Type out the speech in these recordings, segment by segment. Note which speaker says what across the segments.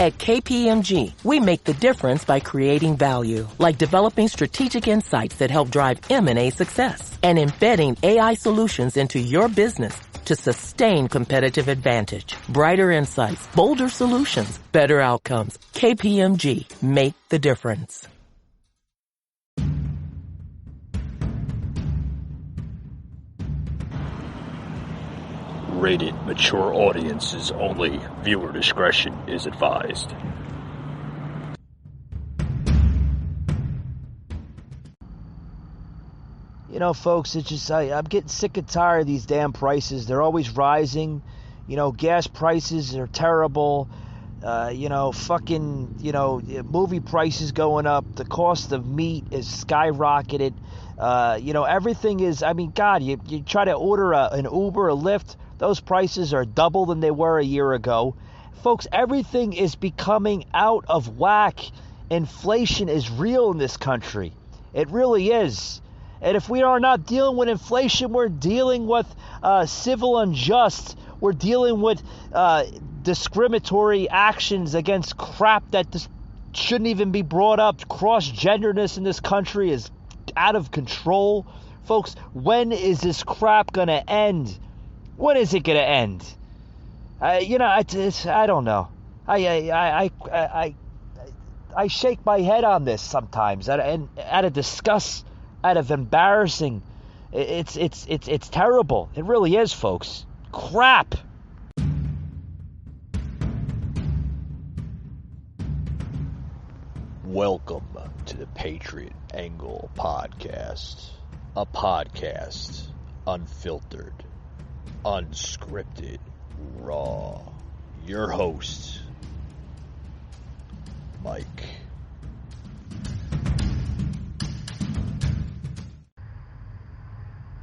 Speaker 1: At KPMG, we make the difference by creating value, like developing strategic insights that help drive M&A success and embedding AI solutions into your business to sustain competitive advantage. Brighter insights, bolder solutions, better outcomes. KPMG, make the difference.
Speaker 2: Rated mature audiences only. Viewer discretion is advised.
Speaker 3: You know, folks, it's just, I'm getting sick and tired of these damn prices. They're always rising. You know, gas prices are terrible. Movie prices going up. The cost of meat is skyrocketed. Everything is, God, you try to order an Uber or Lyft, those prices are double than they were a year ago. Folks, everything is becoming out of whack. Inflation is real in this country. It really is. And if we are not dealing with inflation, we're dealing with civil unjust. We're dealing with discriminatory actions against crap that just shouldn't even be brought up. Cross-genderness in this country is out of control. Folks, when is this crap going to end? When is it going to end? I don't know. I shake my head on this sometimes, and out of disgust, out of embarrassing. It's terrible. It really is, folks. Crap.
Speaker 2: Welcome to the Patriot Angle Podcast, a podcast unfiltered, unscripted, raw. Your host, Mike.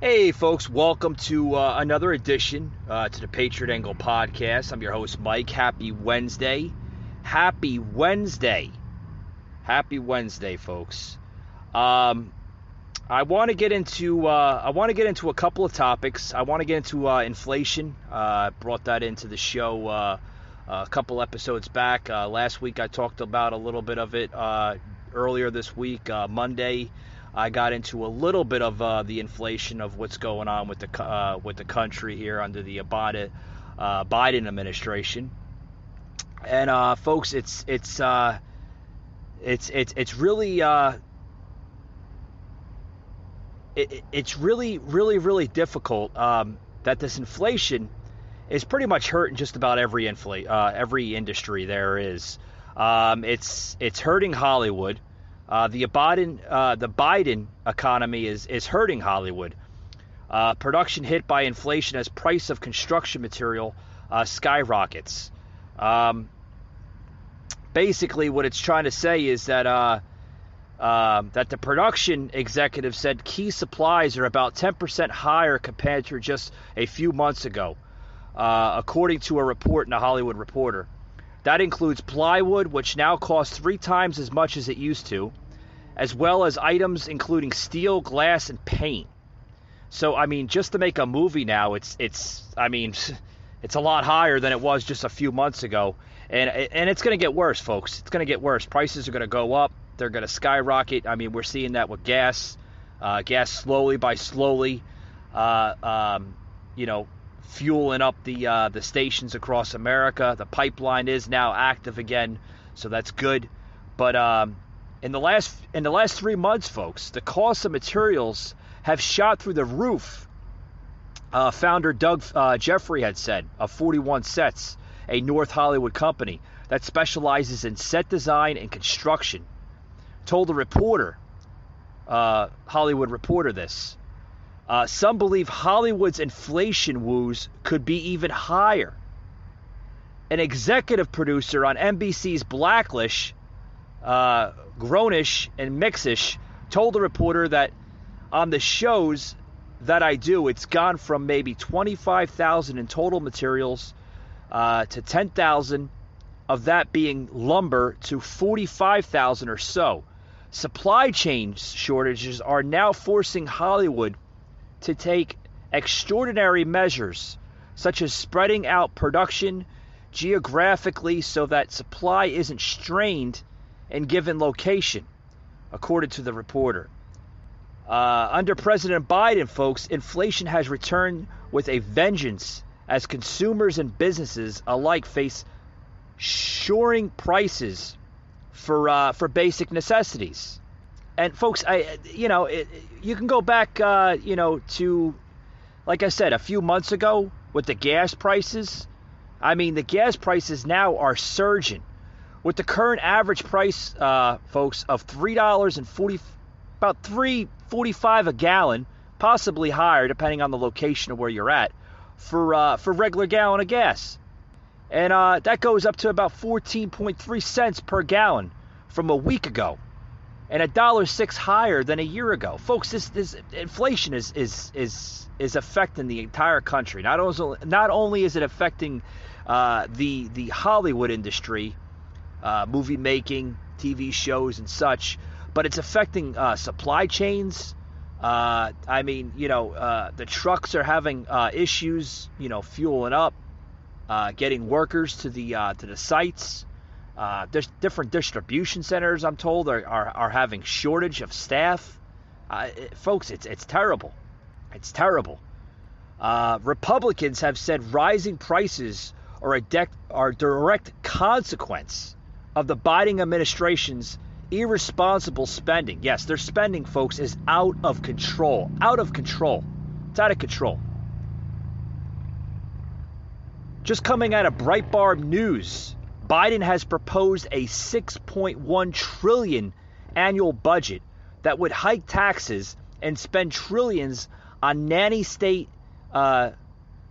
Speaker 3: Hey, folks, welcome to another edition to the Patriot Angle Podcast. I'm your host, Mike. Happy Wednesday. Happy Wednesday. Happy Wednesday, folks. I want to get into a couple of topics. I want to get into inflation. Brought that into the show a couple episodes back. Last week I talked about a little bit of it. Earlier this week, Monday, I got into a little bit of the inflation of what's going on with the country here under the Biden administration. And folks, it's really difficult that this inflation is pretty much hurting just about every industry there is. It's hurting Hollywood. The Biden economy is hurting Hollywood. Production hit by inflation as price of construction material skyrockets. Basically, what it's trying to say is that the production executive said key supplies are about 10% higher compared to just a few months ago, according to a report in the Hollywood Reporter. That includes plywood, which now costs 3 times as much as it used to, as well as items including steel, glass, and paint. So, just to make a movie now, it's a lot higher than it was just a few months ago. And it's going to get worse, folks. It's going to get worse. Prices are going to go up. They're going to skyrocket. We're seeing that with gas. Gas slowly, fueling up the stations across America. The pipeline is now active again, so that's good. But in the last 3 months, folks, the cost of materials have shot through the roof. Founder Doug Jeffrey had said of 41 Sets, a North Hollywood company that specializes in set design and construction, told the reporter, Hollywood Reporter, this. Some believe Hollywood's inflation woes could be even higher. An executive producer on NBC's Blackish, Grownish and Mixish, told the reporter that on the shows that I do, it's gone from maybe $25,000 in total materials to $10,000 of that being lumber to $45,000 or so. Supply chain shortages are now forcing Hollywood to take extraordinary measures, such as spreading out production, geographically so that supply isn't strained in given location, according to the reporter. Under President Biden, folks, inflation has returned with a vengeance as consumers and businesses alike face soaring prices for basic necessities. And folks, you can go back, to, like I said, a few months ago with the gas prices. I mean, the gas prices now are surging. With the current average price, folks, of $3.40, about $3.45 a gallon, possibly higher depending on the location of where you're at, for regular gallon of gas. And that goes up to about 14.3 cents per gallon from a week ago, and $1.06 higher than a year ago. Folks, this inflation is affecting the entire country. Not only is it affecting the Hollywood industry, movie making, TV shows and such, but it's affecting supply chains. The trucks are having issues, fueling up, getting workers to the sites. There's different distribution centers, I'm told, are having shortage of staff. Folks, it's terrible. It's terrible. Republicans have said rising prices are a direct consequence of the Biden administration's irresponsible spending. Yes, their spending, folks, is out of control. Out of control. It's out of control. Just coming out of Breitbart News, Biden has proposed a $6.1 trillion annual budget that would hike taxes and spend trillions on nanny state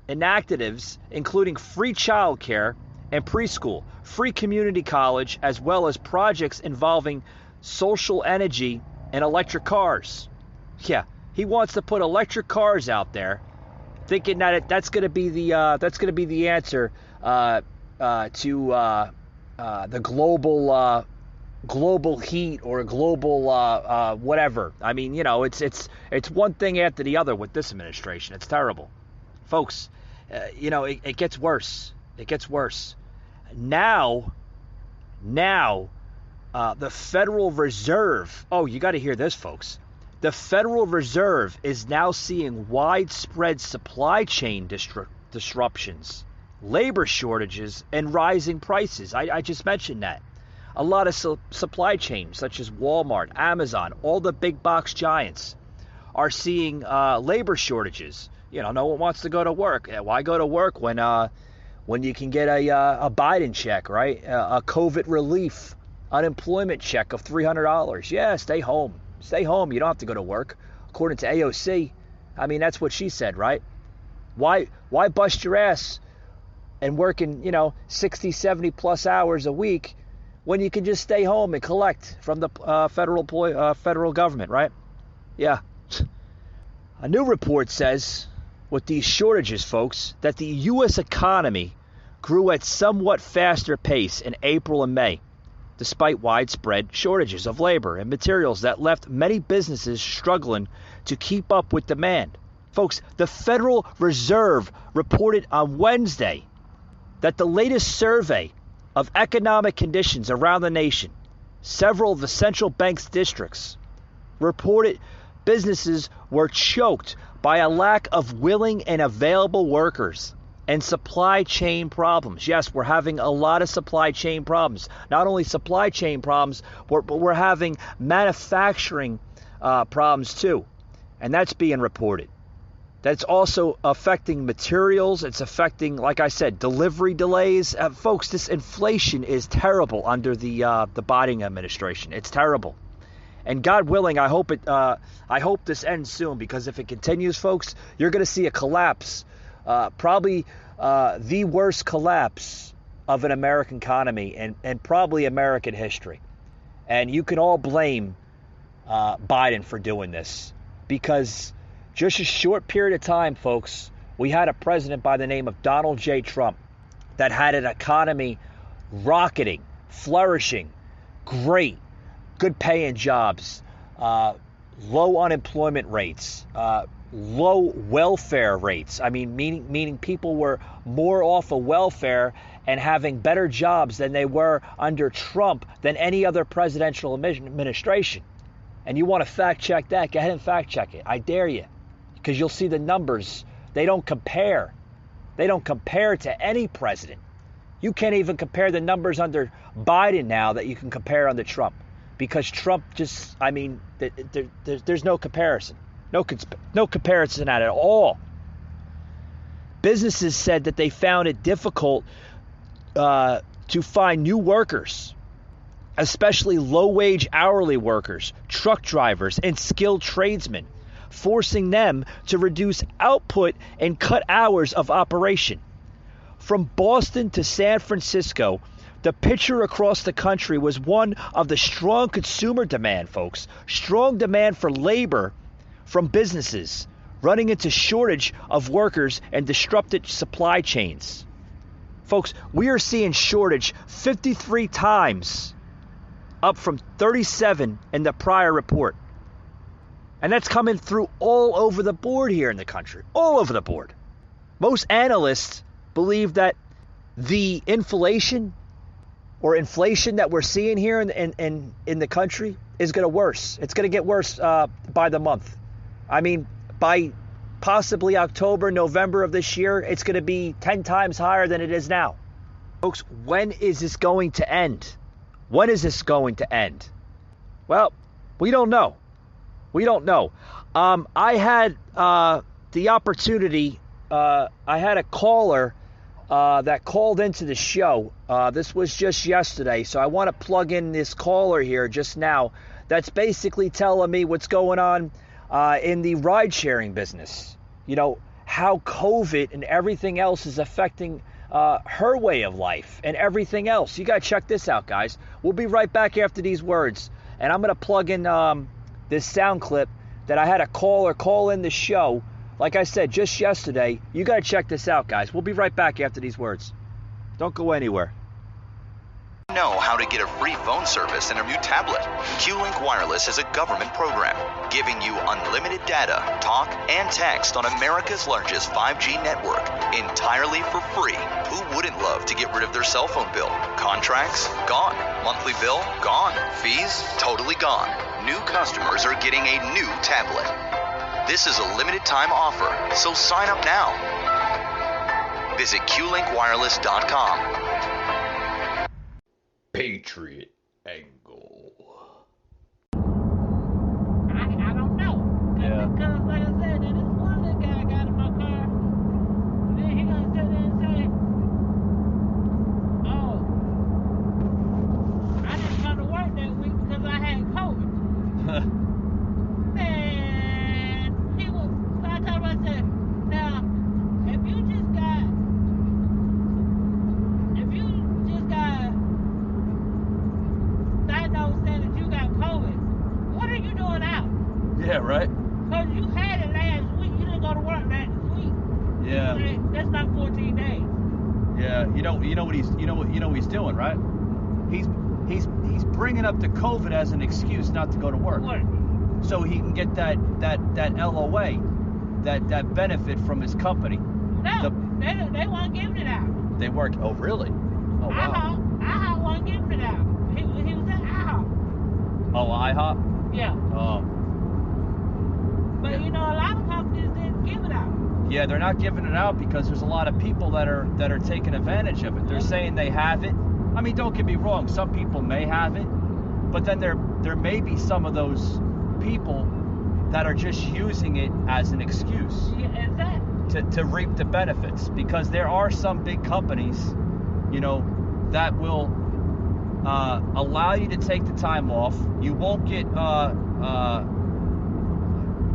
Speaker 3: initiatives, including free childcare and preschool, free community college, as well as projects involving social energy and electric cars. Yeah, he wants to put electric cars out there, thinking that that's going to be the answer to the global heat or global whatever. I mean, it's one thing after the other with this administration. It's terrible, folks. It gets worse. It gets worse. Now, the Federal Reserve. Oh, you got to hear this, folks. The Federal Reserve is now seeing widespread supply chain disruptions, labor shortages, and rising prices. I just mentioned that. A lot of supply chains, such as Walmart, Amazon, all the big box giants, are seeing labor shortages. No one wants to go to work. Why go to work when you can get a Biden check, right? A COVID relief unemployment check of $300. Yeah, stay home. Stay home. You don't have to go to work. According to AOC, I mean, that's what she said, right? Why bust your ass and working, 60, 70 plus hours a week when you can just stay home and collect from the federal government, right? Yeah. A new report says, with these shortages, folks, that the U.S. economy grew at somewhat faster pace in April and May, despite widespread shortages of labor and materials that left many businesses struggling to keep up with demand. Folks, the Federal Reserve reported on Wednesday that the latest survey of economic conditions around the nation, several of the central bank's districts, reported businesses were choked by a lack of willing and available workers and supply chain problems. Yes, we're having a lot of supply chain problems. Not only supply chain problems, but we're having manufacturing problems too. And that's being reported. That's also affecting materials. It's affecting, like I said, delivery delays. Folks, this inflation is terrible under the Biden administration. It's terrible. And God willing, I hope this ends soon, because if it continues, folks, you're going to see a collapse. Probably the worst collapse of an American economy and probably American history. And you can all blame Biden for doing this, because just a short period of time, folks, we had a president by the name of Donald J. Trump that had an economy rocketing, flourishing, great, good paying jobs, low unemployment rates, low welfare rates. I mean, meaning people were more off of welfare and having better jobs than they were under Trump than any other presidential administration. And you want to fact check that? Go ahead and fact check it. I dare you, because you'll see the numbers. They don't compare. They don't compare to any president. You can't even compare the numbers under Biden now that you can compare under Trump, because Trump just, I mean, there's no comparison. No comparison at all. Businesses said that they found it difficult to find new workers, especially low-wage hourly workers, truck drivers, and skilled tradesmen, forcing them to reduce output and cut hours of operation. From Boston to San Francisco, the picture across the country was one of the strong consumer demand, folks. Strong demand for labor from businesses, running into shortage of workers and disrupted supply chains. Folks, we are seeing shortage 53 times, up from 37 in the prior report. And that's coming through all over the board here in the country, all over the board. Most analysts believe that the inflation that we're seeing here in the country is going to worse. It's going to get worse by the month. I mean, by possibly October, November of this year, it's going to be 10 times higher than it is now. Folks, when is this going to end? When is this going to end? Well, we don't know. We don't know. I had the opportunity, I had a caller that called into the show. This was just yesterday, so I want to plug in this caller here just now that's basically telling me what's going on in the ride-sharing business. You know, how COVID and everything else is affecting her way of life and everything else. You got to check this out, guys. We'll be right back after these words, and I'm going to plug in this sound clip that I had a caller call in the show. Like I said, just yesterday. You got to check this out, guys. We'll be right back after these words. Don't go anywhere.
Speaker 4: Know how to get a free phone service and a new tablet. Q-Link Wireless is a government program giving you unlimited data, talk, and text on America's largest 5G network entirely for free. Who wouldn't love to get rid of their cell phone bill? Contracts? Gone. Monthly bill? Gone. Fees? Totally gone. New customers are getting a new tablet. This is a limited time offer, so sign up now. Visit QLinkWireless.com.
Speaker 2: Patriot Angle.
Speaker 5: I don't know.
Speaker 3: Yeah.
Speaker 5: Because like I said, this one little guy got in my car, and then he gonna sit there and say, oh, I didn't come to work that week because I had COVID. Man, he was, so I told him, I said, now, if you just got diagnosed saying that you got COVID, what are you doing out?
Speaker 3: Yeah, right?
Speaker 5: Because you had it last week. You didn't go to work last week.
Speaker 3: Yeah.
Speaker 5: That's not 14 days.
Speaker 3: Yeah, you know what he's doing, right? He's bringing up the COVID as an excuse not to go to work. So he can get that LOA, that benefit from his company.
Speaker 5: No, they weren't giving it out.
Speaker 3: They work. Oh, really? Oh, wow.
Speaker 5: IHOP wasn't giving it out. He was at IHOP.
Speaker 3: Oh, IHOP?
Speaker 5: Yeah.
Speaker 3: Oh.
Speaker 5: But you know, a lot of companies didn't give it out.
Speaker 3: Yeah, they're not giving it out because there's a lot of people that are taking advantage of it. They're saying they have it. I mean, don't get me wrong. Some people may have it, but then there may be some of those people that are just using it as an excuse.
Speaker 5: Yeah, exactly.
Speaker 3: To reap the benefits, because there are some big companies, you know, that will allow you to take the time off. You won't get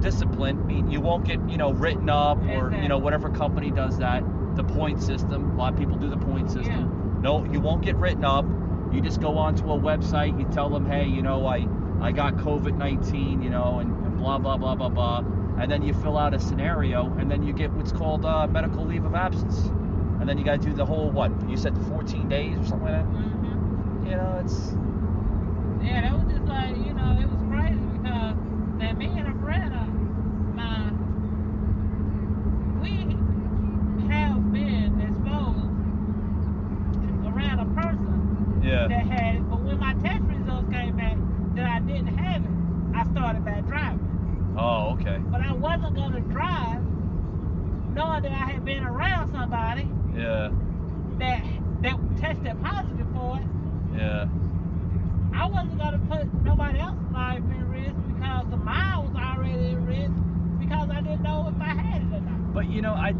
Speaker 3: disciplined. I mean, you won't get, you know, written up, or
Speaker 5: Exactly.
Speaker 3: you know, whatever company does that. The point system. A lot of people do the point system.
Speaker 5: Yeah.
Speaker 3: No, you won't get written up. You just go onto a website. You tell them, hey, you know, I got COVID-19, you know, and blah blah blah blah blah. And then you fill out a scenario, and then you get what's called medical leave of absence. And then you got to do the whole, what, you said 14 days or something like that?
Speaker 5: Mm-hmm.
Speaker 3: You know, it's...
Speaker 5: Yeah, that was just like, you know, it was crazy because that me and a friend of mine, had it, but when my test results came back that I didn't have it, I started back driving.
Speaker 6: Oh, okay.
Speaker 5: But I wasn't gonna drive knowing that I had been around somebody
Speaker 6: Yeah.
Speaker 5: that tested positive for it.
Speaker 6: Yeah.
Speaker 5: I wasn't gonna put nobody else's life in risk because of mine was already in risk because I didn't know if I had it or not.
Speaker 6: But I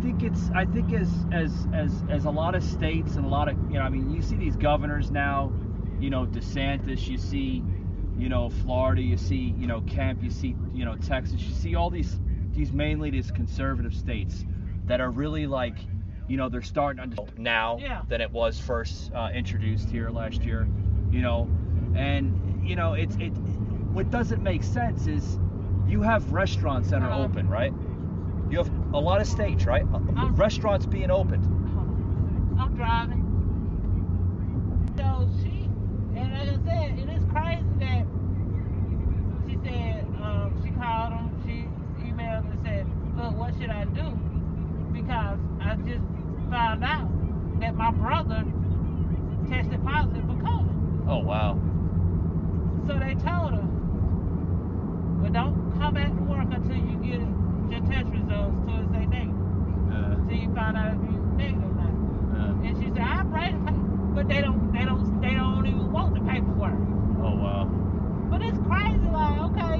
Speaker 6: think as a lot of states and a lot of I mean, you see these governors now, DeSantis, you see, Florida, you see, Kemp, you see, Texas, you see all these mainly these conservative states that are really like, they're starting to now than it was first introduced here last year, and it's what doesn't make sense is you have restaurants that are open, right? You have a lot of states, right? Restaurants being opened.
Speaker 5: I'm driving. So and like I said, it is crazy that she said, she called him, she emailed and said, look, what should I do? Because I just found out that my brother tested positive for COVID.
Speaker 6: Oh, wow.
Speaker 5: So they told her, well, don't come back to work until you get your test results till it say negative. Till you find out if you're negative or not. And she said, I pray, but they don't even want the paperwork.
Speaker 6: Oh, wow.
Speaker 5: But it's crazy, like, okay,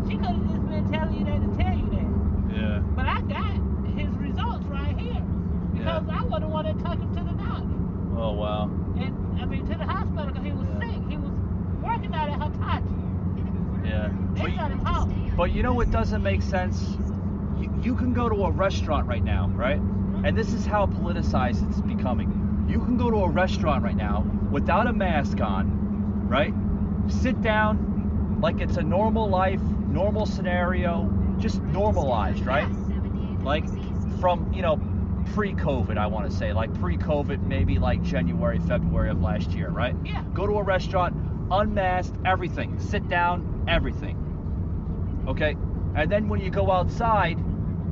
Speaker 5: she could have just been telling you that to tell you that.
Speaker 6: Yeah.
Speaker 5: But I got his results right here because I was the one that took him to the doctor.
Speaker 6: Oh, wow.
Speaker 5: And I mean to the hospital because he was sick. He was working out at Hitachi.
Speaker 6: Yeah.
Speaker 5: They sent him home.
Speaker 6: But you know what doesn't make sense? You can go to a restaurant right now, right? And this is how politicized it's becoming. You can go to a restaurant right now without a mask on, right? Sit down like it's a normal life, normal scenario, just normalized, right? Like from, pre-COVID, I want to say, like pre-COVID, maybe like January, February of last year, right?
Speaker 5: Yeah.
Speaker 6: Go to a restaurant, unmasked, everything, sit down, everything. Okay? And then when you go outside,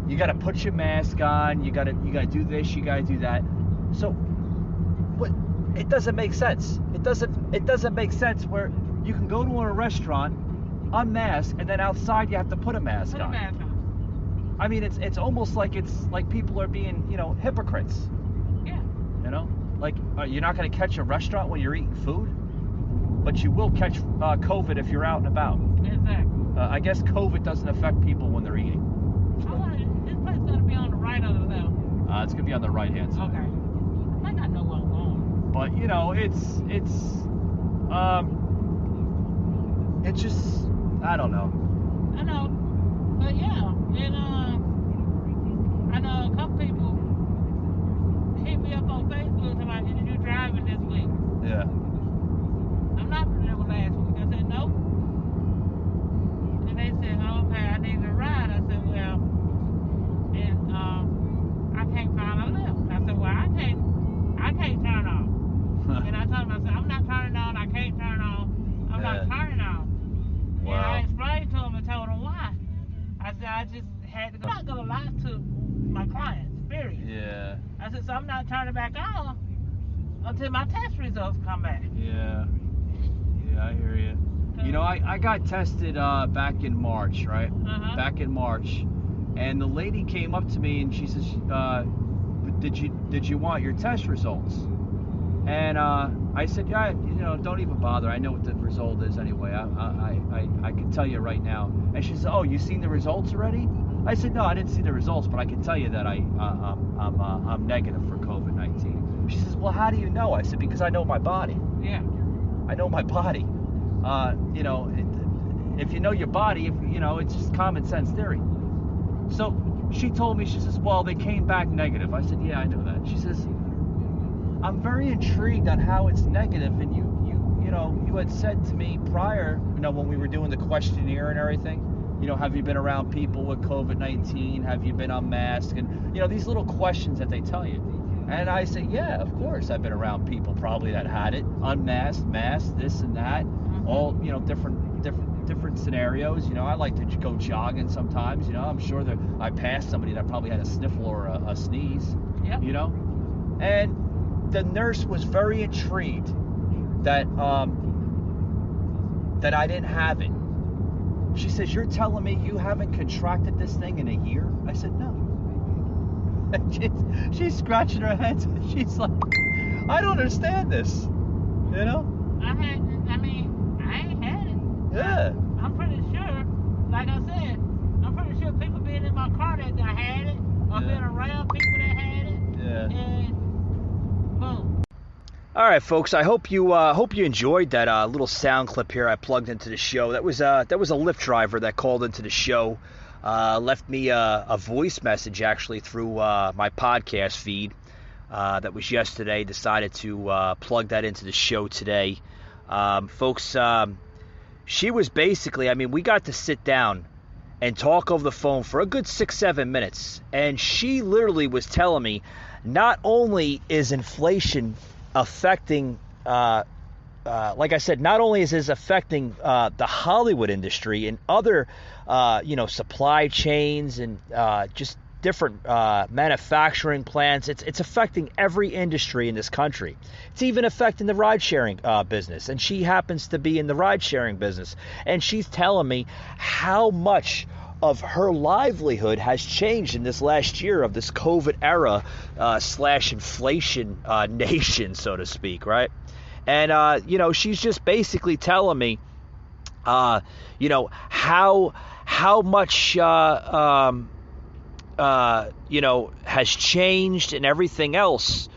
Speaker 6: you got to put your mask on, you got to do this, you got to do that. So what it doesn't make sense. It doesn't make sense where you can go to a restaurant unmasked and then outside you have to put a mask on. I mean, it's almost like people are being, hypocrites.
Speaker 5: Yeah.
Speaker 6: Like you're not going to catch a restaurant when you're eating food, but you will catch COVID if you're out and about.
Speaker 5: Exactly.
Speaker 6: I guess COVID doesn't affect people when they're eating.
Speaker 5: This place is going to be on the right or the left?
Speaker 6: It's going to be on the right hand side.
Speaker 5: Okay. I think I know where I'm going.
Speaker 6: But it's just, I don't know.
Speaker 5: I know. But yeah, and I know a couple people hit me up on Facebook talking about, did you driving this week?
Speaker 6: Yeah.
Speaker 5: I'm not remember last week. I said, nope. And they said, oh, okay, I need a ride. I said, well, and I can't find a Lyft. I said, well, I can't turn off. And I told him, I said, I'm not turning on, I can't turn off. I'm not turning off.
Speaker 6: Wow.
Speaker 5: And I explained to him and told him why. I said, I just had to go. I'm not going to lie to my clients, period.
Speaker 6: Yeah.
Speaker 5: I said, so I'm not turning back on until my test results come back.
Speaker 6: Yeah. Yeah, I hear you. I got tested back in March, right? Back in March. And the lady came up to me and she says, did you want your test results? And I said, yeah, don't even bother. I know what the result is anyway. I can tell you right now. And she said, oh, you seen the results already? I said, no, I didn't see the results, but I can tell you that I'm negative for COVID-19. She says, well, how do you know? I said, because I know my body.
Speaker 5: Yeah.
Speaker 6: I know my body. If you know your body, it's just common sense theory. So she told me, she says, well, they came back negative. I said, yeah, I know that. She says, I'm very intrigued on how it's negative, and you had said to me prior, when we were doing the questionnaire and everything, have you been around people with COVID-19? Have you been unmasked? And these little questions that they tell you. And I said, yeah, of course I've been around people probably that had it, unmasked, masked, this and that, all different scenarios. I like to go jogging sometimes. I'm sure that I passed somebody that probably had a sniffle or a sneeze.
Speaker 5: Yep.
Speaker 6: And the nurse was very intrigued that that I didn't have it. She says, "You're telling me you haven't contracted this thing in a year?" I said, "No." And she's scratching her head. She's like, "I don't understand this." You know?
Speaker 5: I ain't had it.
Speaker 6: Yeah.
Speaker 5: I'm pretty sure, like I said, I'm pretty sure people being in my car that had it, or being around people that had it, and boom.
Speaker 3: All right, folks. I hope you enjoyed that little sound clip here I plugged into the show. That was a Lyft driver that called into the show, left me a voice message actually through my podcast feed. That was yesterday. Decided to plug that into the show today, folks. She was basically, we got to sit down and talk over the phone for a good 6-7 minutes, and she literally was telling me not only is inflation affecting, like I said, not only is this affecting the Hollywood industry and other, supply chains and just different manufacturing plants. It's affecting every industry in this country. It's even affecting the ride-sharing business, and she happens to be in the ride-sharing business. And she's telling me how much of her livelihood has changed in this last year of this COVID era / inflation nation, so to speak, right? And, she's just basically telling me, how much, has changed and everything else.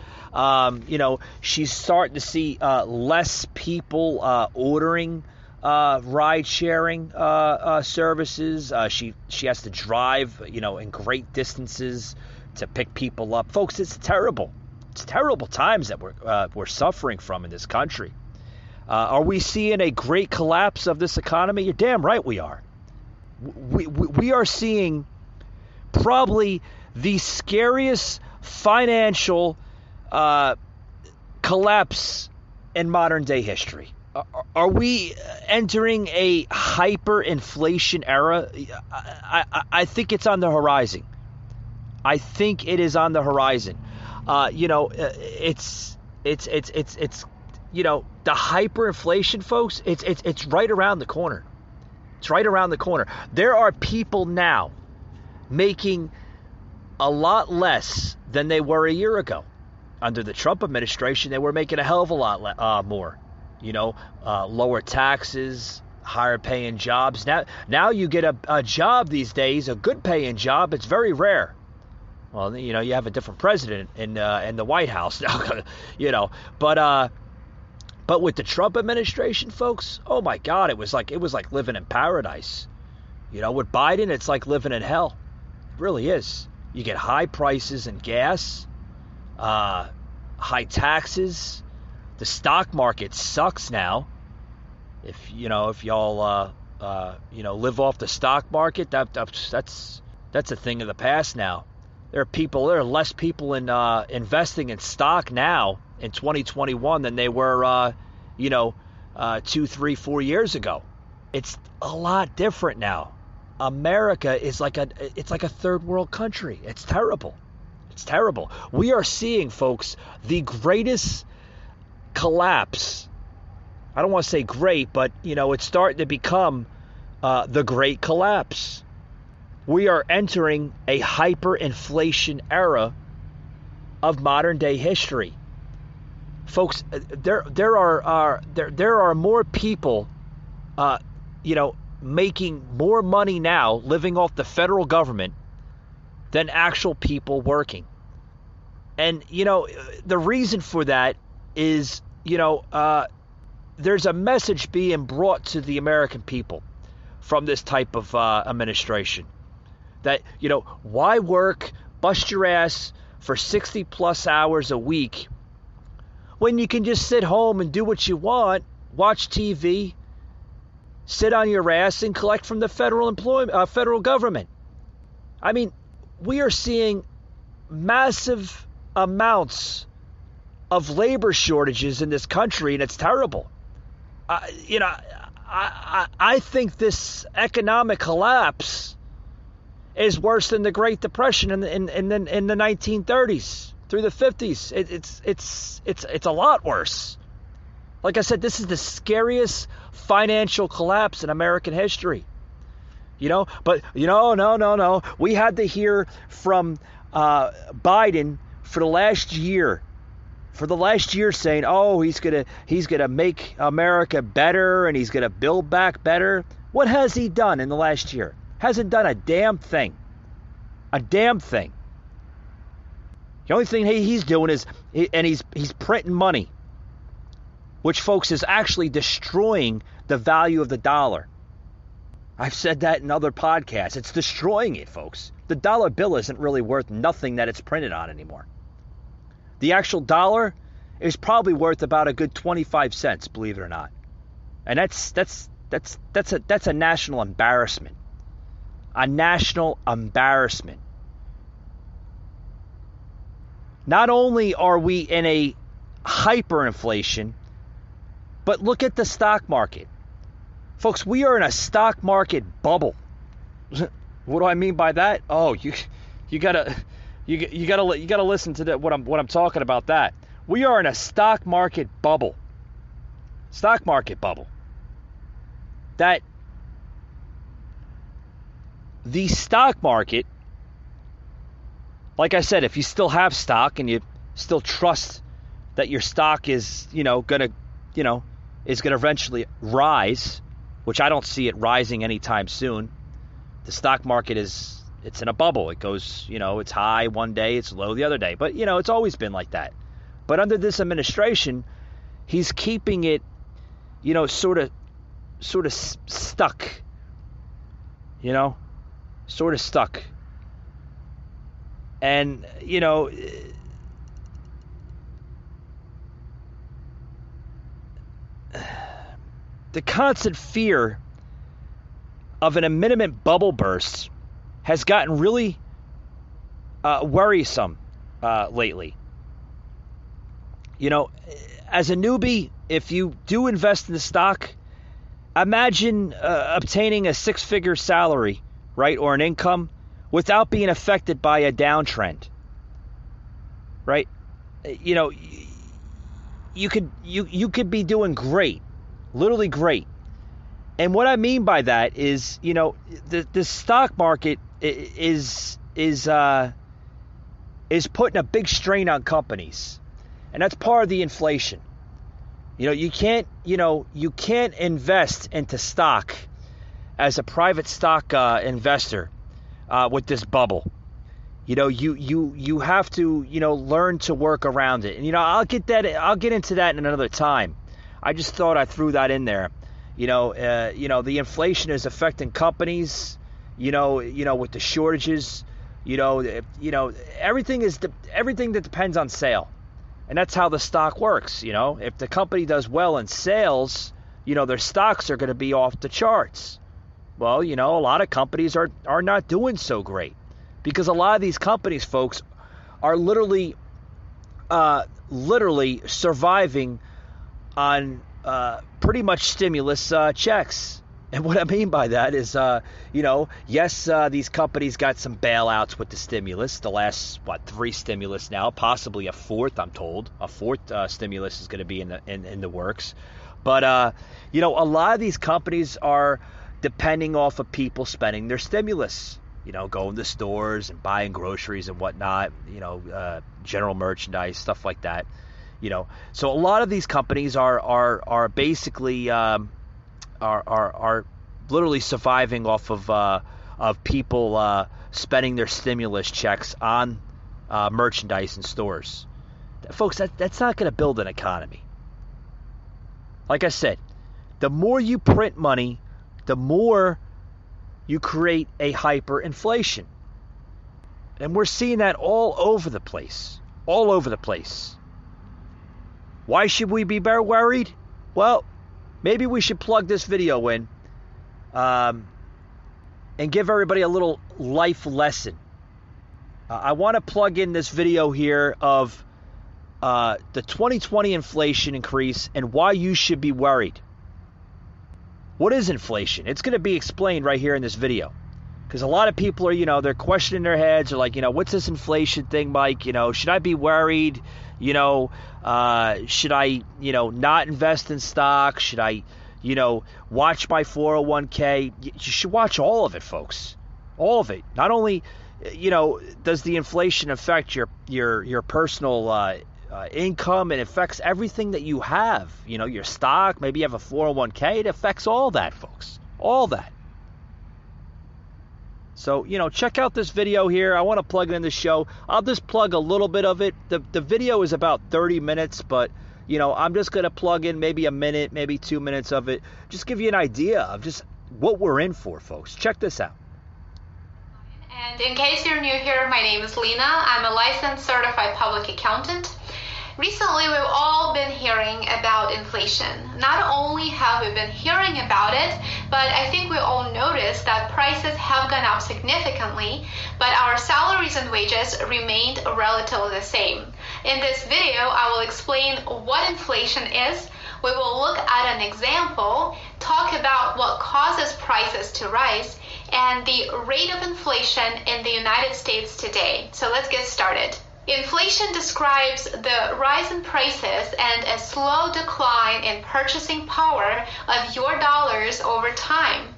Speaker 3: She's starting to see less people ordering ride-sharing services. She has to drive, in great distances to pick people up. Folks, it's terrible. It's terrible times that we're suffering from in this country. Are we seeing a great collapse of this economy? You're damn right we are. We are seeing probably the scariest financial collapse in modern day history. Are we entering a hyperinflation era? I think it's on the horizon. I think it is on the horizon. It's the hyperinflation, folks. It's right around the corner. It's right around the corner. There are people now making a lot less than they were a year ago. Under the Trump administration, they were making a hell of a lot more. Lower taxes, higher paying jobs. Now you get a job these days, a good paying job. It's very rare. Well, you have a different president in the White House now, But with the Trump administration, folks, oh my God, it was like living in paradise. With Biden, it's like living in hell. It really is. You get high prices in gas, high taxes. The stock market sucks now. If y'all live off the stock market, that's a thing of the past now. There are less people in investing in stock now in 2021 than they were 2, 3, 4 years ago. It's a lot different now. America is like a third world country. It's terrible. It's terrible. We are seeing, folks, the greatest collapse. I don't want to say great, but it's starting to become the great collapse. We are entering a hyperinflation era of modern day history. Folks, there are more people making more money now living off the federal government than actual people working. And the reason for that is there's a message being brought to the American people from this type of administration that why work, bust your ass for 60 plus hours a week when you can just sit home and do what you want, watch TV, sit on your ass and collect from the federal government. We are seeing massive amounts of labor shortages in this country, and it's terrible. I think this economic collapse is worse than the Great Depression in the 1930s through the 50s. It's a lot worse. Like I said, this is the scariest financial collapse in American history. But no. We had to hear from Biden for the last year saying, oh, he's gonna make America better and he's gonna build back better. What has he done in the last year? Hasn't done a damn thing. A damn thing. The only thing he's doing is, and he's printing money, which, folks, is actually destroying the value of the dollar. I've said that in other podcasts. It's destroying it, folks. The dollar bill isn't really worth nothing that it's printed on anymore. The actual dollar is probably worth about a good 25 cents, believe it or not. And that's a national embarrassment. A national embarrassment. Not only are we in a hyperinflation, but look at the stock market. Folks, we are in a stock market bubble. What do I mean by that? Oh, you gotta listen to what I'm talking about. That we are in a stock market bubble. Stock market bubble. That the stock market, like I said, if you still have stock and you still trust that your stock is, gonna eventually rise, which I don't see it rising anytime soon. The stock market it's in a bubble. It goes, it's high one day, it's low the other day. But, it's always been like that. But under this administration, he's keeping it, sort of stuck. Sort of stuck. And, the constant fear of an imminent bubble burst has gotten really worrisome lately. As a newbie, if you do invest in the stock, imagine obtaining a six-figure salary, right, or an income without being affected by a downtrend, right? You could be doing great, literally great. And what I mean by that is, the stock market is putting a big strain on companies, and that's part of the inflation. You can't invest into stock as a private stock investor with this bubble. You have to learn to work around it. And I'll get into that in another time. I just thought I threw that in there. The inflation is affecting companies, with the shortages, everything that depends on sale. And that's how the stock works. If the company does well in sales, their stocks are going to be off the charts. Well, a lot of companies are not doing so great because a lot of these companies, folks, are literally surviving on pretty much stimulus checks. And what I mean by that is, yes, these companies got some bailouts with the stimulus. The last, 3 stimulus now, possibly a fourth, I'm told. A fourth stimulus is going to be in the works. But, a lot of these companies are depending off of people spending their stimulus. Going to stores and buying groceries and whatnot, general merchandise, stuff like that. So a lot of these companies are basically are literally surviving off of people spending their stimulus checks on merchandise in stores. Folks, that's not going to build an economy. Like I said, the more you print money, the more you create a hyperinflation. And we're seeing that all over the place. All over the place. Why should we be worried? Well, maybe we should plug this video in and give everybody a little life lesson. I want to plug in this video here of the 2020 inflation increase and why you should be worried. What is inflation? It's going to be explained right here in this video Because a lot of people are, they're questioning their heads. They're like, what's this inflation thing, Mike? Should I be worried? Should I, not invest in stock? Should I, watch my 401k? You should watch all of it, folks. All of it. Not only, does the inflation affect your personal income, it affects everything that you have. Your stock, maybe you have a 401k. It affects all that, folks. All that. So, check out this video here. I want to plug it in the show. I'll just plug a little bit of it. The video is about 30 minutes, but, I'm just going to plug in maybe a minute, maybe 2 minutes of it. Just give you an idea of just what we're in for, folks. Check this out.
Speaker 7: And in case you're new here, my name is Lena. I'm a licensed certified public accountant. Recently, we've all been hearing about inflation. Not only have we been hearing about it, but I think we all noticed that prices have gone up significantly, but our salaries and wages remained relatively the same. In this video, I will explain what inflation is. We will look at an example, talk about what causes prices to rise, and the rate of inflation in the United States today. So let's get started. Inflation describes the rise in prices and a slow decline in purchasing power of your dollars over time.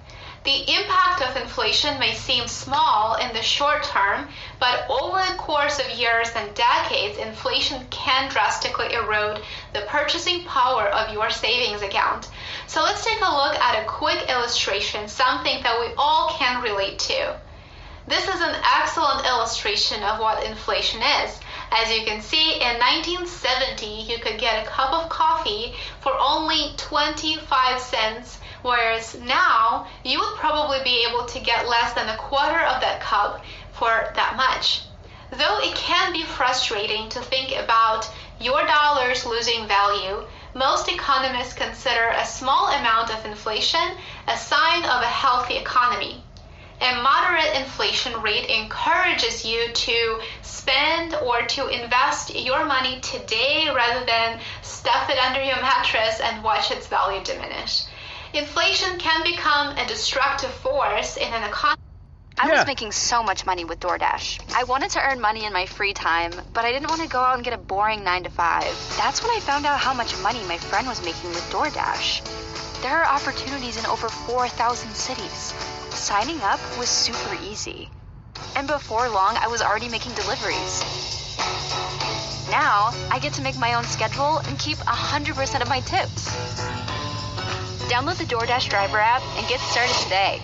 Speaker 7: The impact of inflation may seem small in the short term, but over the course of years and decades, inflation can drastically erode the purchasing power of your savings account. So let's take a look at a quick illustration, something that we all can relate to. This is an excellent illustration of what inflation is. As you can see, in 1970, you could get a cup of coffee for only 25 cents, whereas now you would probably be able to get less than a quarter of that cup for that much. Though it can be frustrating to think about your dollars losing value, most economists consider a small amount of inflation a sign of a healthy economy. A moderate inflation rate encourages you to spend or to invest your money today rather than stuff it under your mattress and watch its value diminish. Inflation can become a destructive force in an economy.
Speaker 8: I was making so much money with DoorDash. I wanted to earn money in my free time, but I didn't want to go out and get a boring 9 to 5. That's when I found out how much money my friend was making with DoorDash. There are opportunities in over 4,000 cities. Signing up was super easy. And before long, I was already making deliveries. Now, I get to make my own schedule and keep 100% of my tips. Download the DoorDash driver app and get started today.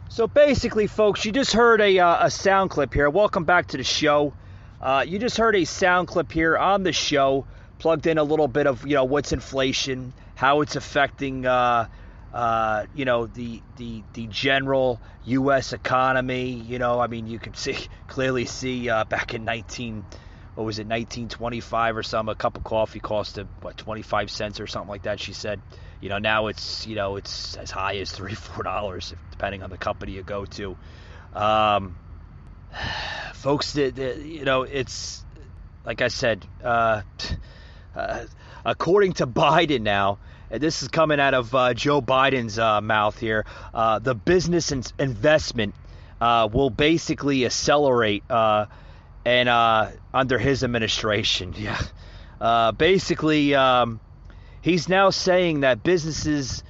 Speaker 3: So basically, folks, you just heard a sound clip here. Welcome back to the show. You just heard a sound clip here on the show, plugged in a little bit of, what's inflation, how it's affecting, the general U.S. economy. You can clearly see back in 1925 or something, a cup of coffee costed, 25 cents or something like that, she said. Now it's as high as $3-4, depending on the company you go to. Folks, it's, like I said, according to Biden now, and this is coming out of Joe Biden's mouth here, the business investment will basically accelerate and under his administration. Yeah. Basically, he's now saying that businesses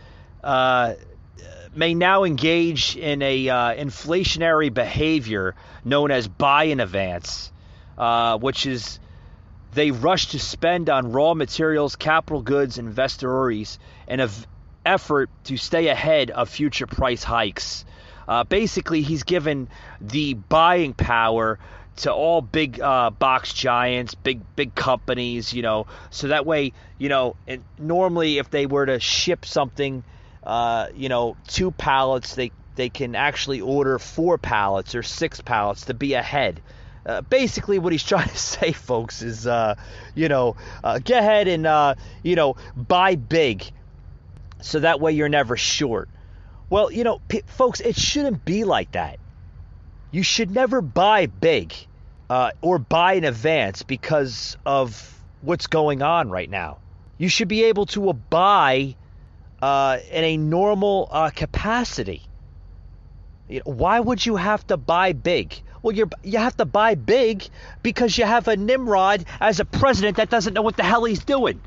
Speaker 3: may now engage in a inflationary behavior known as buy in advance, which is they rush to spend on raw materials, capital goods, and investors in an effort to stay ahead of future price hikes. Basically, he's given the buying power to all big box giants, big companies, so that way, and normally if they were to ship something, 2 pallets, they can actually order 4 pallets or 6 pallets to be ahead. Basically what he's trying to say, folks, is, get ahead and, buy big so that way you're never short. Well, folks, it shouldn't be like that. You should never buy big or buy in advance because of what's going on right now. You should be able to buy in a normal capacity. Why would you have to buy big? Well, you have to buy big because you have a Nimrod as a president that doesn't know what the hell he's doing.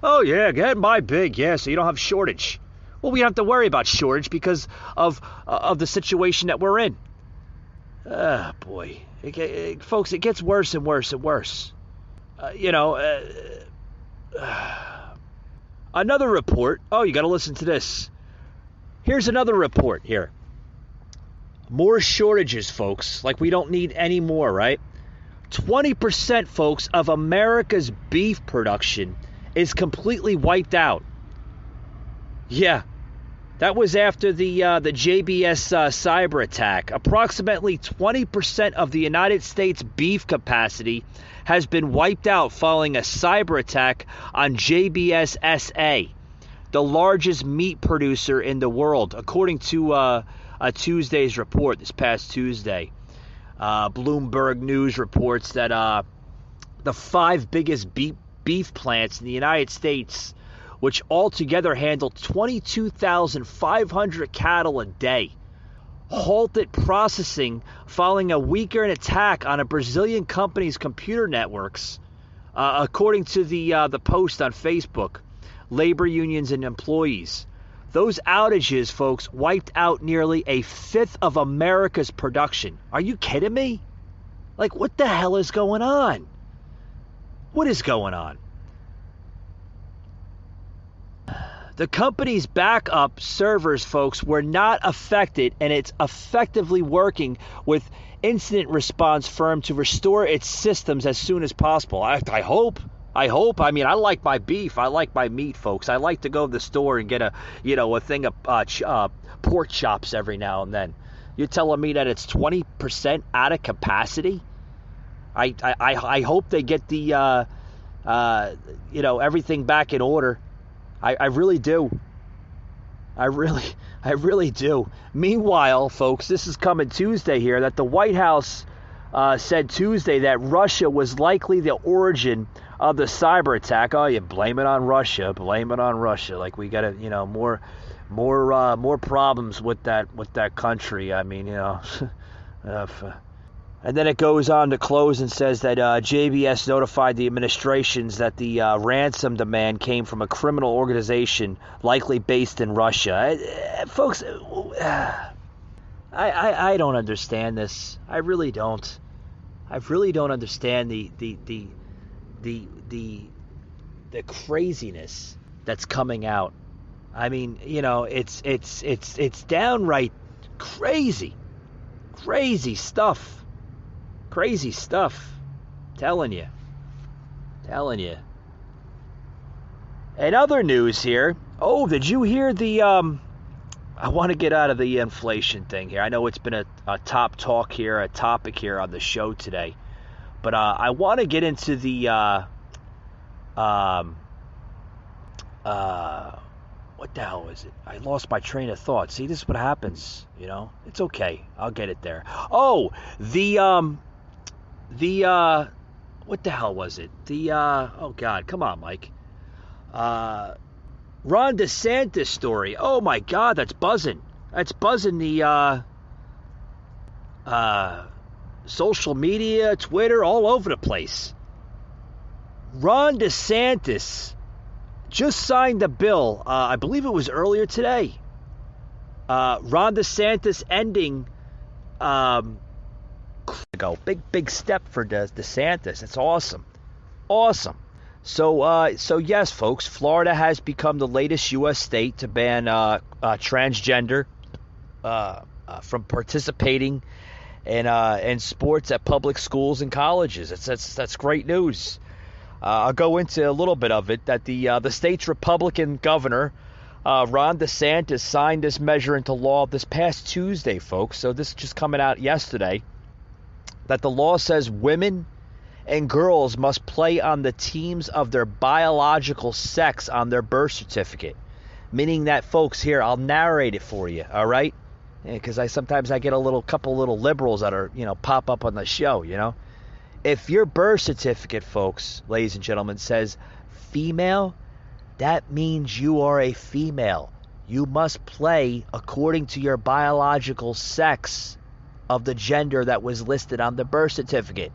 Speaker 3: Oh, yeah, go ahead and buy big, yeah, so you don't have shortage. Well, we don't have to worry about shortage because of the situation that we're in. Boy. Folks, it gets worse and worse and worse. Another report. Oh, you got to listen to this. Here's another report here. More shortages, folks. Like we don't need any more, right? 20%, folks, of America's beef production is completely wiped out. Yeah. That was after the JBS cyber attack. Approximately 20% of the United States beef capacity has been wiped out following a cyber attack on JBS SA, the largest meat producer in the world, according to a Tuesday's report this past Tuesday. Bloomberg News reports that the 5 biggest beef plants in the United States, which altogether handle 22,500 cattle a day, halted processing following a weekend attack on a Brazilian company's computer networks, according to the post on Facebook, labor unions and employees. Those outages, folks, wiped out nearly a fifth of America's production. Are you kidding me? Like, what the hell is going on? What is going on? The company's backup servers, folks, were not affected, and it's effectively working with incident response firm to restore its systems as soon as possible. I hope. I mean, I like my beef. I like my meat, folks. I like to go to the store and get a thing of pork chops every now and then. You're telling me that it's 20% out of capacity? I hope they get the everything back in order. I really do. I really do. Meanwhile, folks, this is coming Tuesday here, that the White House said Tuesday that Russia was likely the origin of the cyber attack. Oh, you blame it on Russia. Blame it on Russia. Like we got more problems with that country. I mean, And then it goes on to close and says that JBS notified the administrations that the ransom demand came from a criminal organization likely based in Russia. Folks, I don't understand this. I really don't. I really don't understand the craziness that's coming out. I mean, it's downright crazy stuff. Crazy stuff. Telling you. And other news here. Oh, did you hear the I want to get out of the inflation thing here. I know it's been a topic here on the show today. But I want to get into the what the hell is it? I lost my train of thought. See, this is what happens, It's okay. I'll get it there. Oh, the what the hell was it? Oh God, come on, Mike. Ron DeSantis story. Oh my God, that's buzzing. That's buzzing the social media, Twitter, all over the place. Ron DeSantis just signed a bill. I believe it was earlier today. Ron DeSantis ending. Big step for DeSantis. It's awesome. So yes, folks, Florida has become the latest U.S. state to ban transgender from participating in sports at public schools and colleges. That's great news. I'll go into a little bit of it. That the state's Republican governor Ron DeSantis signed this measure into law this past Tuesday, folks. So this is just coming out yesterday. That the law says women and girls must play on the teams of their biological sex on their birth certificate. Meaning that, folks, here, I'll narrate it for you, all right? Because sometimes I get a couple little liberals that are, pop up on the show, If your birth certificate, folks, ladies and gentlemen, says female, that means you are a female. You must play according to your biological sex of the gender that was listed on the birth certificate.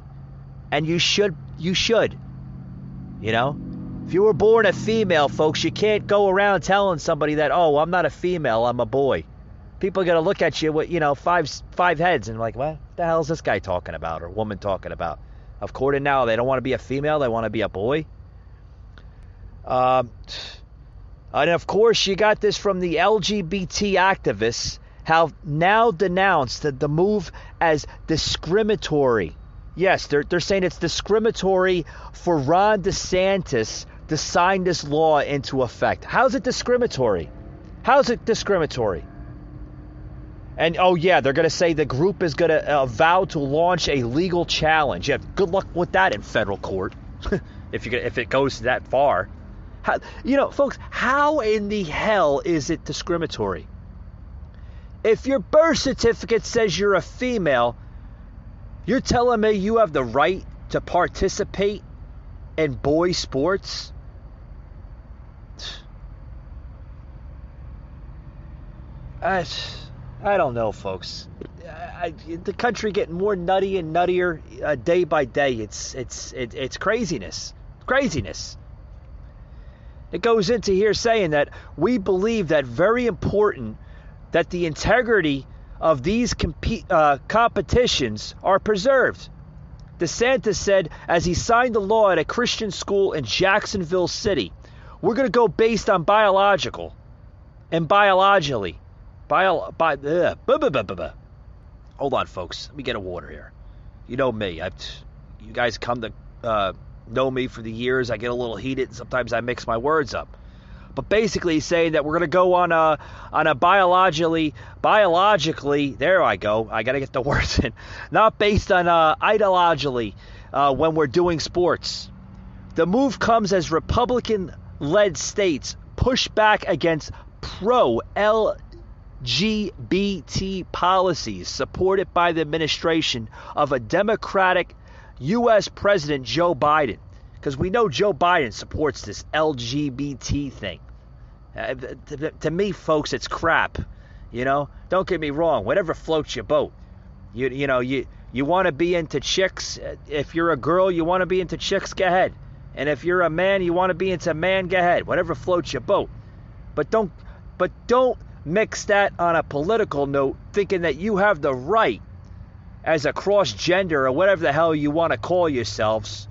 Speaker 3: And you should. You know? If you were born a female, folks, you can't go around telling somebody that, oh, I'm not a female, I'm a boy. People are going to look at you with, five heads and like, what the hell is this guy talking about or woman talking about? Of course, now they don't want to be a female, they want to be a boy. And of course, you got this from the LGBT activists, have now denounced the move as discriminatory. Yes, they're saying it's discriminatory for Ron DeSantis to sign this law into effect. How's it discriminatory? How's it discriminatory? And, oh, yeah, they're going to say the group is going to vow to launch a legal challenge. Yeah, good luck with that in federal court, if it goes that far. Folks, how in the hell is it discriminatory? If your birth certificate says you're a female, you're telling me you have the right to participate in boy sports? I don't know, folks. The country getting more nutty and nuttier day by day. It's craziness. Craziness. It goes into here saying that we believe that very important that the integrity of these competitions are preserved. DeSantis said as he signed the law at a Christian school in Jacksonville City, we're going to go based on biological and biologically. Hold on, folks. Let me get a water here. You know me. You guys come to know me for the years. I get a little heated, and sometimes I mix my words up. But basically he's saying that we're going to go on a biologically, there I go. I got to get the words in. Not based on ideologically when we're doing sports. The move comes as Republican-led states push back against pro-LGBT policies supported by the administration of a Democratic U.S. President Joe Biden. Because we know Joe Biden supports this LGBT thing. To me, folks, it's crap. Don't get me wrong. Whatever floats your boat. You want to be into chicks. If you're a girl, you want to be into chicks. Go ahead. And if you're a man, you want to be into man. Go ahead. Whatever floats your boat. But don't mix that on a political note, thinking that you have the right as a cross gender or whatever the hell you want to call yourselves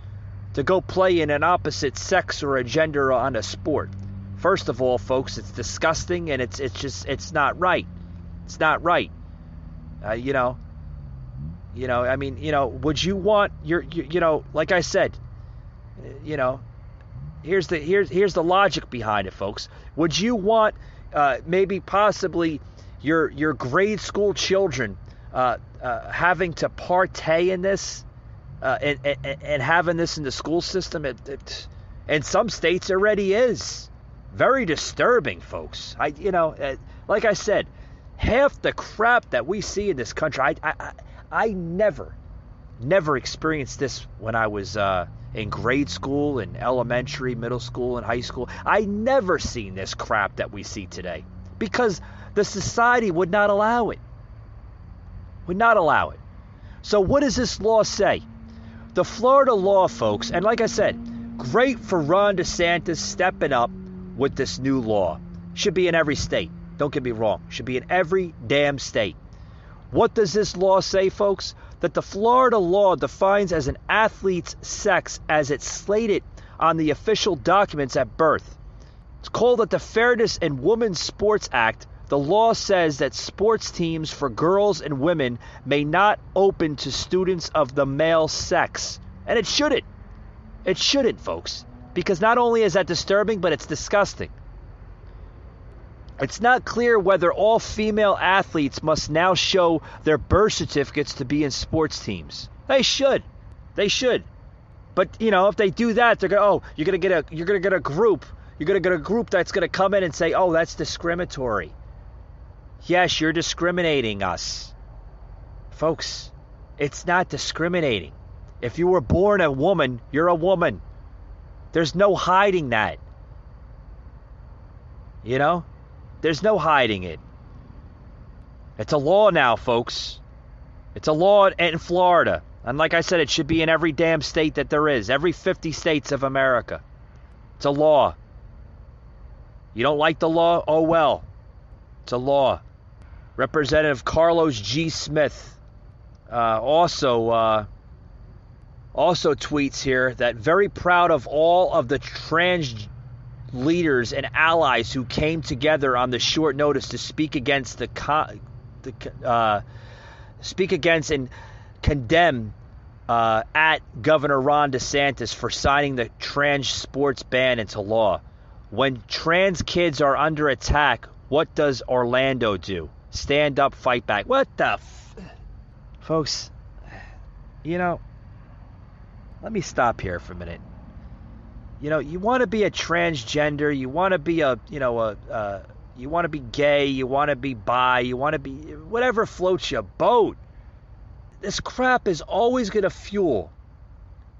Speaker 3: to go play in an opposite sex or a gender on a sport. First of all, folks, it's disgusting and it's not right. It's not right. Would you want like I said, here's the logic behind it, folks. Would you want maybe possibly your grade school children having to partay in this? And having this in the school system, it in some states already is very disturbing, folks. Like I said, half the crap that we see in this country, I never experienced this when I was in grade school, in elementary, middle school, and high school. I never seen this crap that we see today because the society would not allow it. Would not allow it. So what does this law say? The Florida law, folks, and like I said, great for Ron DeSantis stepping up with this new law. Should be in every state. Don't get me wrong. Should be in every damn state. What does this law say, folks? That the Florida law defines as an athlete's sex as it's slated on the official documents at birth. It's called the Fairness in Women's Sports Act. The law says that sports teams for girls and women may not open to students of the male sex. And it shouldn't. It shouldn't, folks. Because not only is that disturbing, but it's disgusting. It's not clear whether all female athletes must now show their birth certificates to be in sports teams. They should. They should. But, if they do that, they're going, you're going to get a group. You're going to get a group that's going to come in and say, oh, that's discriminatory. Yes, you're discriminating us. Folks, it's not discriminating. If you were born a woman, you're a woman. There's no hiding that. There's no hiding it. It's a law now, folks. It's a law in Florida. And like I said, it should be in every damn state that there is. Every 50 states of America. It's a law. You don't like the law? Oh well. It's a law. Representative Carlos G. Smith also tweets here that very proud of all of the trans leaders and allies who came together on the short notice to speak against speak against and condemn at Governor Ron DeSantis for signing the trans sports ban into law. When trans kids are under attack, what does Orlando do? Stand up, fight back. What the folks, you know, let me stop here for a minute. You know, you want to be a transgender, you want to be you want to be gay, you want to be bi, you want to be whatever floats your boat. This crap is always going to fuel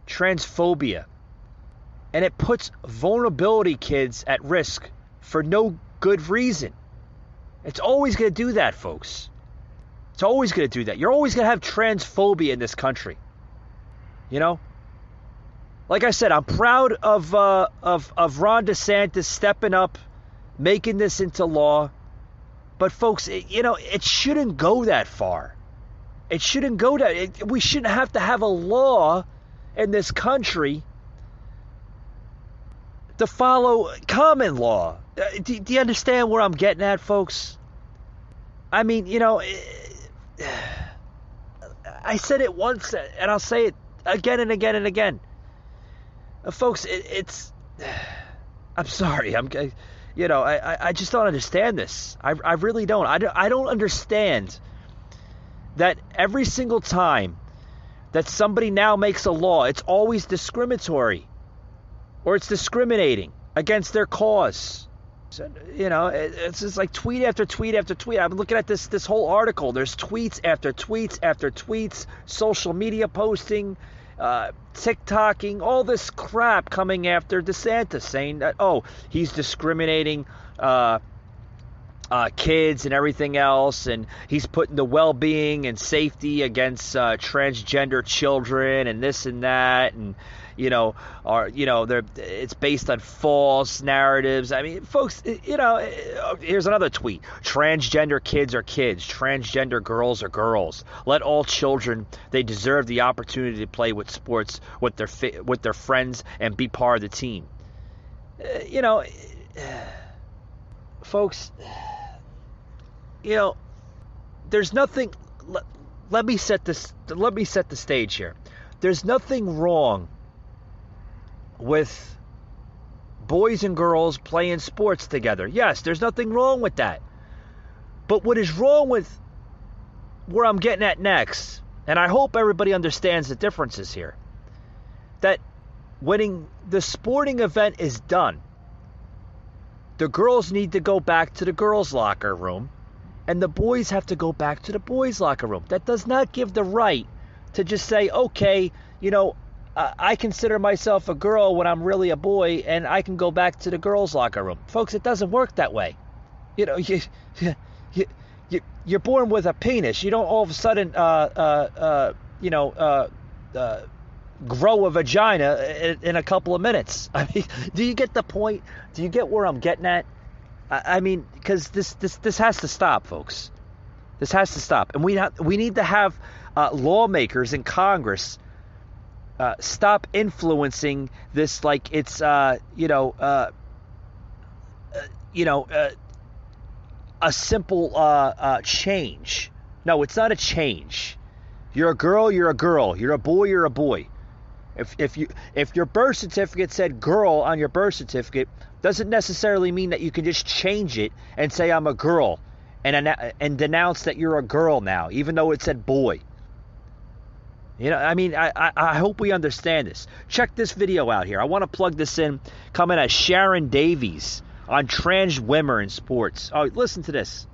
Speaker 3: transphobia. And it puts vulnerability kids at risk for no good reason. It's always going to do that, folks. It's always going to do that. You're always going to have transphobia in this country. You know? Like I said, I'm proud of Ron DeSantis stepping up, making this into law. But folks, it shouldn't go that far. It shouldn't go that. We shouldn't have to have a law in this country to follow common law. Do you understand where I'm getting at, folks? I mean, I said it once, and I'll say it again and again and again. Folks, it's. I'm sorry. I just don't understand this. I really don't. I don't understand that every single time that somebody now makes a law, it's always discriminatory. Or it's discriminating against their cause. So, it's just like tweet after tweet after tweet. I'm looking at this whole article. There's tweets after tweets after tweets, social media posting, TikToking, all this crap coming after DeSantis, saying that, he's discriminating kids and everything else, and he's putting the well-being and safety against transgender children and this and that, and it's based on false narratives. I mean, folks, here's another tweet. Transgender kids are kids. Transgender girls are girls. Let all children, they deserve the opportunity to play with sports with their friends and be part of the team. Folks, there's nothing. Let me set the stage here. There's nothing wrong with boys and girls playing sports together. Yes, there's nothing wrong with that. But what is wrong with where I'm getting at next, and I hope everybody understands the differences here, that when the sporting event is done, the girls need to go back to the girls' locker room, and the boys have to go back to the boys' locker room. That does not give the right to just say, okay, I consider myself a girl when I'm really a boy, and I can go back to the girls' locker room. Folks, it doesn't work that way. You're born with a penis. You don't all of a sudden, grow a vagina in a couple of minutes. I mean, do you get the point? Do you get where I'm getting at? I mean, because this has to stop, folks. This has to stop, and we need to have lawmakers in Congress stop influencing this like it's a simple change. No, it's not a change. You're a girl, you're a girl. You're a boy, you're a boy. If your birth certificate said girl on your birth certificate, doesn't necessarily mean that you can just change it and say I'm a girl and denounce that you're a girl now, even though it said boy. I hope we understand this. Check this video out here. I want to plug this in. Coming at Sharon Davies on trans women in sports. Oh, listen to this.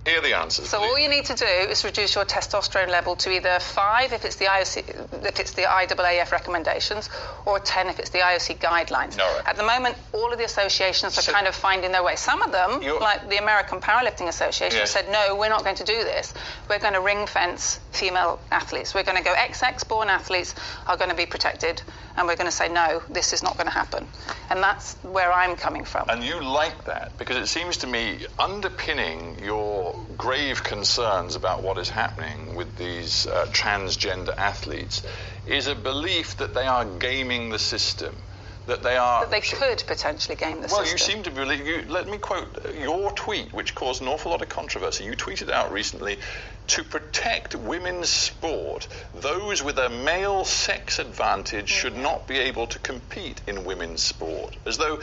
Speaker 9: Here are the answers.
Speaker 10: So all you need to do is reduce your testosterone level to either 5 if it's the IAAF recommendations, or 10 if it's the IOC guidelines.
Speaker 9: No, right.
Speaker 10: At the moment, all of the associations are kind of finding their way. Some of them, like the American Powerlifting Association, said, no, we're not going to do this. We're going to ring fence female athletes. We're going to go XX-born athletes are going to be protected, and we're going to say, no, this is not going to happen. And that's where I'm coming from.
Speaker 9: And you like that, because it seems to me underpinning your grave concerns about what is happening with these transgender athletes is a belief that they are gaming the system, that they could potentially game the system. Well, you seem to believe, let me quote your tweet, which caused an awful lot of controversy. You tweeted out recently, to protect women's sport, those with a male sex advantage should not be able to compete in women's sport, as though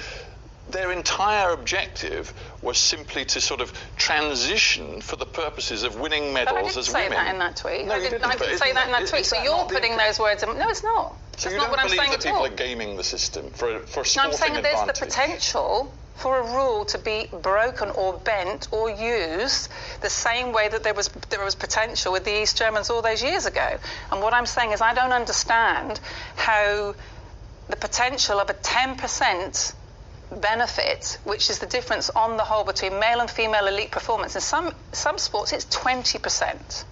Speaker 9: their entire objective was simply to sort of transition for the purposes of winning medals as women. But I didn't say that in that tweet. No, I didn't say that in that tweet. So you're putting those words in. No, it's not. So you don't believe that people are gaming the system for sporting advantage? No, I'm saying that there's the potential for a rule to be broken or bent or used the same way that there was potential with the East Germans all those years ago. And what I'm saying is I don't understand how the potential of a 10% benefit, which is the difference on the whole between male and female elite performance. In some sports, it's 20%.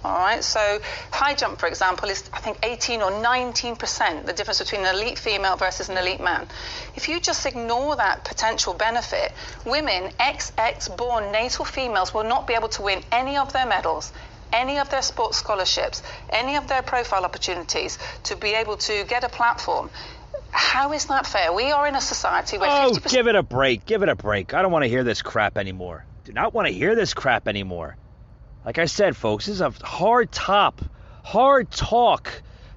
Speaker 9: All right, so high jump, for example, is I think 18 or 19%, the difference between an elite female versus an elite man. If you just ignore that potential benefit, women, XX-born natal females will not be able to win any of their medals, any of their sports scholarships, any of their profile opportunities to be able to get a platform. How is that fair? We are in a society where 50%...
Speaker 3: give it a break. Give it a break. I don't want to hear this crap anymore. Do not want to hear this crap anymore. Like I said, folks, this is a hard talk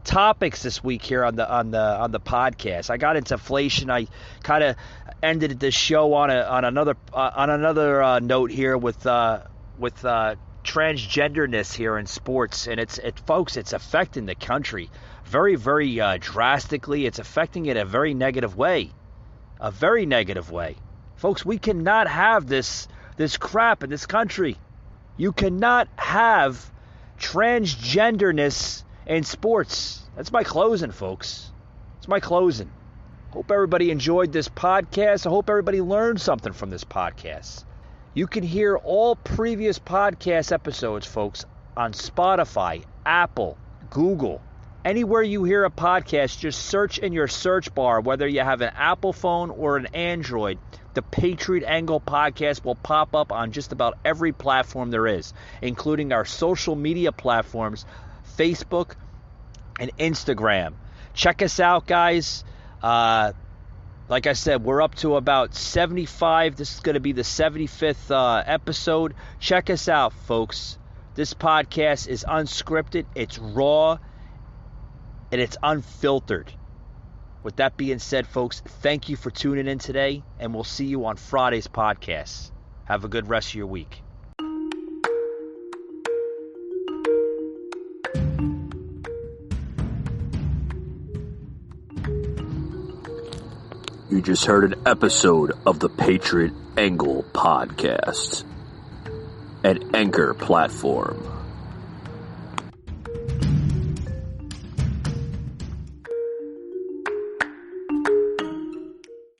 Speaker 3: topics this week here on the podcast. I got into inflation. I kind of ended this show on another note here with transgenderness here in sports, and it's affecting the country very, very drastically. It's affecting it a very negative way. Folks, we cannot have this crap in this country. You cannot have transgenderness in sports. That's my closing, folks. It's my closing. Hope everybody enjoyed this podcast. I hope everybody learned something from this podcast. You can hear all previous podcast episodes, folks, on Spotify, Apple, Google. Anywhere you hear a podcast, just search in your search bar, whether you have an Apple phone or an Android. The Patriot Angle podcast will pop up on just about every platform there is, including our social media platforms, Facebook and Instagram. Check us out, guys. Like I said, we're up to about 75. This is going to be the 75th episode. Check us out, folks. This podcast is unscripted, it's raw, and it's unfiltered. With that being said, folks, thank you for tuning in today, and we'll see you on Friday's podcast. Have a good rest of your week.
Speaker 2: You just heard an episode of the Patriot Angle podcast, an Anchor platform.